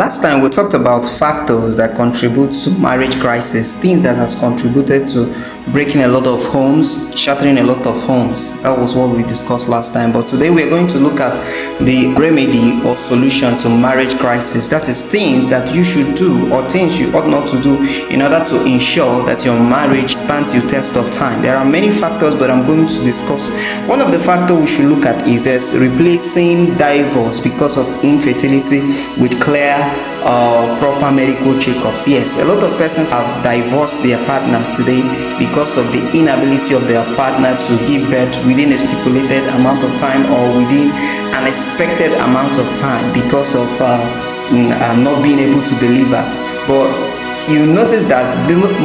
Last time we talked about factors that contribute to marriage crisis, things that has contributed to breaking a lot of homes, shattering a lot of homes. That was what we discussed last time. But today we are going to look at the remedy or solution to marriage crisis. That is things that you should do or things you ought not to do in order to ensure that your marriage stands the test of time. There are many factors, but I'm going to discuss. One of the factors we should look at is this: replacing divorce because of infertility with clear proper medical checkups. Yes, a lot of persons have divorced their partners today because of the inability of their partner to give birth within a stipulated amount of time or within an expected amount of time because of not being able to deliver. But you notice that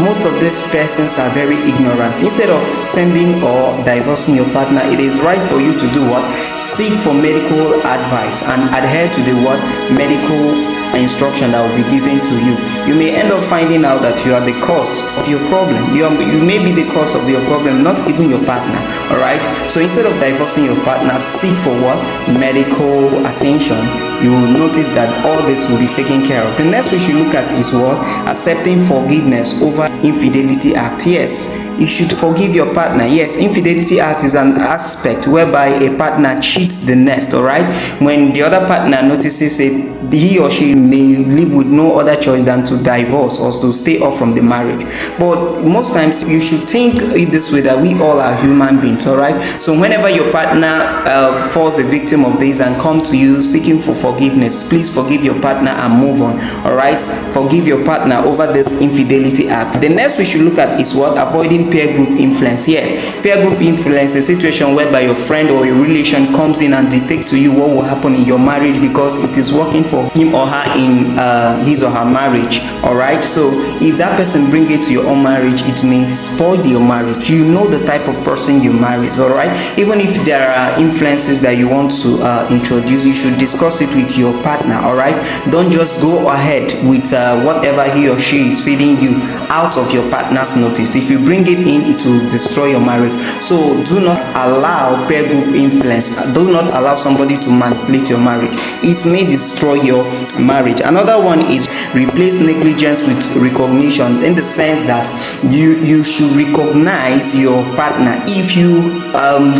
most of these persons are very ignorant. Instead of sending or divorcing your partner, it is right for you to do what? Seek for medical advice and adhere to the what? Medical instruction that will be given to you. You may end up finding out that you are the cause of your problem. You may be the cause of your problem, not even your partner. All right, so instead of divorcing your partner, seek for what? Medical attention. You will notice that all this will be taken care of. The next we should look at is what? Accepting forgiveness over infidelity act. Yes, you should forgive your partner. Yes, infidelity act is an aspect whereby a partner cheats the next. All right, when the other partner notices it, he or she may live with no other choice than to divorce or to stay off from the marriage. But most times you should think it this way, that we all are human beings. All right, so whenever your partner falls a victim of this and come to you seeking for forgiveness, please forgive your partner and move on. All right, forgive your partner over this infidelity act. The next we should look at is what? Avoiding peer group influence. Yes, peer group influence is a situation whereby your friend or your relation comes in and dictate to you what will happen in your marriage because it is working for him or her in his or her marriage. All right, so if that person bring it to your own marriage, it may spoil your marriage. You know the type of person you marry. All right, even if there are influences that you want to introduce, you should discuss it with your partner. All right, don't just go ahead with whatever he or she is feeding you out of your partner's notice. If you bring it in, it will destroy your marriage. So do not allow peer group influence. Do not allow somebody to manipulate your marriage. It may destroy your marriage. Another one is replace negligence with recognition, in the sense that you should recognize your partner. If you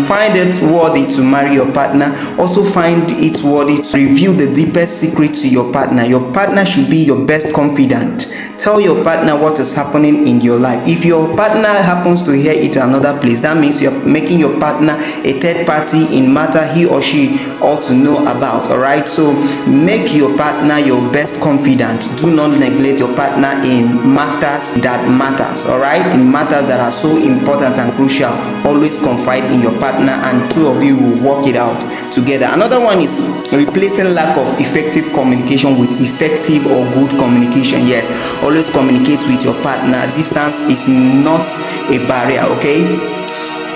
find it worthy to marry your partner, also find it worthy to reveal the deepest secret to your partner. Your partner should be your best confidant. Tell your partner what is happening in your life. If your partner happens to hear it another place, that means you're making your partner a third party in matter he or she ought to know about. All right, so make your partner your best confidant. Do not neglect your partner in matters that matters. All right, in matters that are so important and crucial, always confide in your partner and two of you will work it out together. Another one is replacing lack of effective communication with effective or good communication. Yes, always communicate with your partner. Distance is not a barrier. Okay,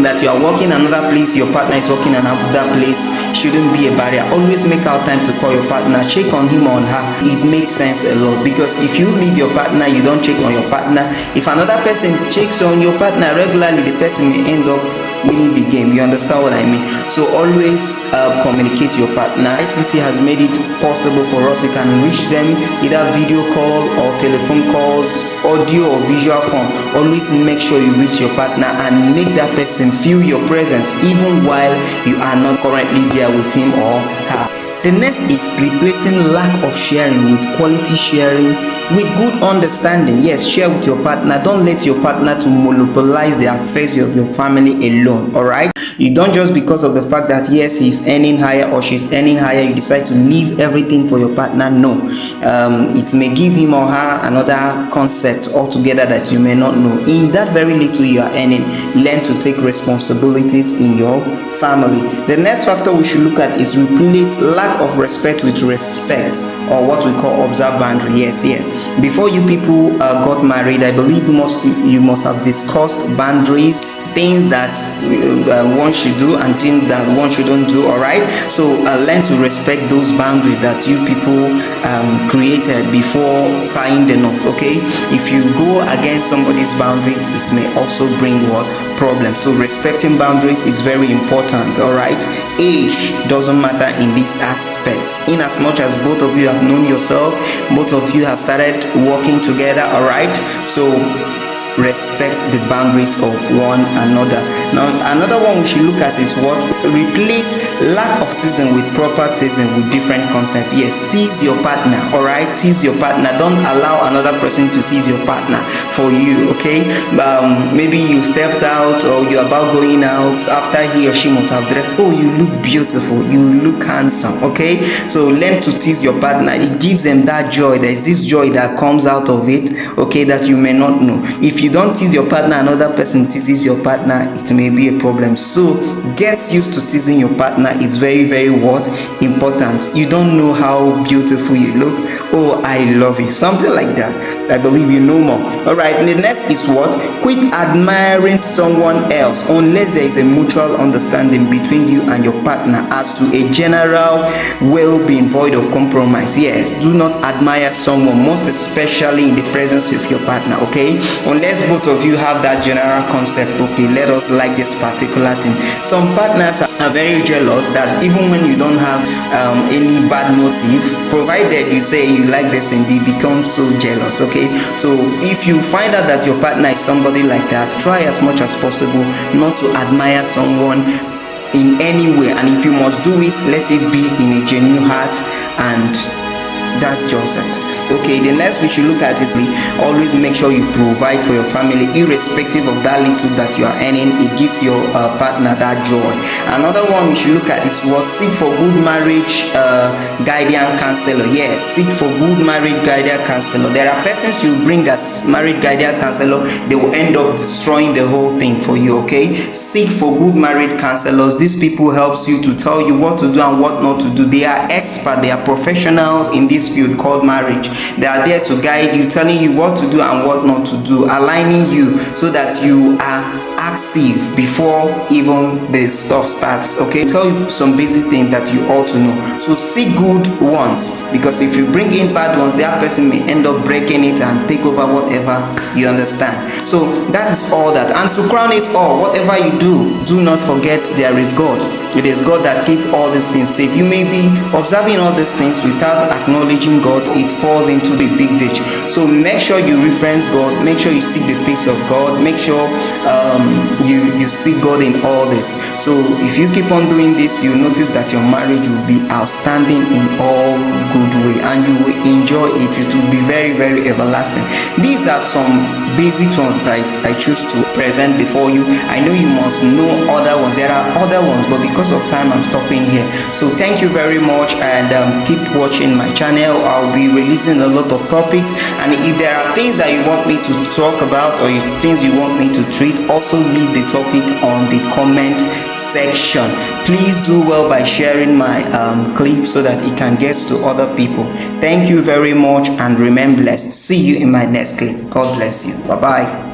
that you are working another place, your partner is working another place, shouldn't be a barrier. Always make out time to call your partner, check on him or on her. It makes sense a lot, because if you leave your partner, you don't check on your partner, if another person checks on your partner regularly, the person may end up winning the game. You understand what I mean? So always communicate your partner. ICT has made it possible for us. You can reach them either video call or telephone calls, audio or visual form. Always make sure you reach your partner and make that person feel your presence even while you are not currently there with him or her. The next is replacing lack of sharing with quality sharing with good understanding. Yes, share with your partner. Don't let your partner to monopolize the affairs of your family alone. All right, you don't just because of the fact that yes, he's earning higher or she's earning higher, you decide to leave everything for your partner. No, it may give him or her another concept altogether that you may not know. In that very little you are earning, learn to take responsibilities in your family. The next factor we should look at is replace lack of respect with respect, or what we call observe boundary. Yes, before you people got married, I believe you must have discussed boundaries. things that one should do and things that one shouldn't do. All right, so learn to respect those boundaries that you people created before tying the knot. Okay, if you go against somebody's boundary, it may also bring what problem. So respecting boundaries is very important. All right, age doesn't matter in this aspect. In as much as both of you have known yourself, both of you have started working together. All right, so respect the boundaries of one another. Now another one we should look at is what? Replace lack of teasing with proper teasing with different consent. Yes, tease your partner. All right, tease your partner. Don't allow another person to tease your partner for you. Okay, maybe you stepped out or you're about going out, after he or she must have dressed. Oh, you look beautiful, you look handsome. Okay, so learn to tease your partner. It gives them that joy. There's this joy that comes out of it, okay, that you may not know. If you don't tease your partner, another person teases your partner, it may be a problem. So get used to teasing your partner. It's very, very what? Important. You don't know how beautiful you look. Oh, I love you. Something like that. I believe you know more. All right, the next is what? Quit admiring someone else unless there is a mutual understanding between you and your partner as to a general well-being void of compromise. Yes, do not admire someone, most especially in the presence of your partner. Okay, unless both of you have that general concept. Okay, let us like this particular thing. Some partners are very jealous that even when you don't have any bad motive, provided you say you like this thing, they become so jealous. Okay, so if you find out that your partner is somebody like that, try as much as possible not to admire someone in any way, and if you must do it, let it be in a genuine heart, and that's just it. Okay, the next we should look at is always make sure you provide for your family, irrespective of that little that you are earning. It gives your partner that joy. Another one we should look at is what? Seek for good marriage guardian counselor. Yes, seek for good marriage guardian counselor. There are persons you bring as marriage guardian counselor, they will end up destroying the whole thing for you. Okay, seek for good marriage counselors. These people helps you to tell you what to do and what not to do. They are experts, they are professionals in this field called marriage. They are there to guide you, telling you what to do and what not to do, aligning you so that you are active before even the stuff starts. Okay, tell you some basic things that you ought to know. So seek good ones, because if you bring in bad ones, that person may end up breaking it and take over whatever. You understand? So that is all that. And to crown it all, whatever you do not forget there is God. It is God that keeps all these things safe. You may be observing all these things without acknowledging God. It falls into the big ditch. So make sure you reference God. Make sure you seek the face of God. Make sure you see God in all this. So if you keep on doing this, you notice that your marriage will be outstanding in all good way, and you will enjoy it. It will be very, very everlasting. These are some basic ones that I choose to present before you. I know you must know other ones. There are other ones, but because of time, I'm stopping here. So thank you very much, and keep watching my channel. I'll be releasing a lot of topics, and if there are things that you want me to talk about or things you want me to treat, also leave the topic on the comment section. Please do well by sharing my clip so that it can get to other people. Thank you very much, and remain blessed. See you in my next clip. God bless you. Bye bye.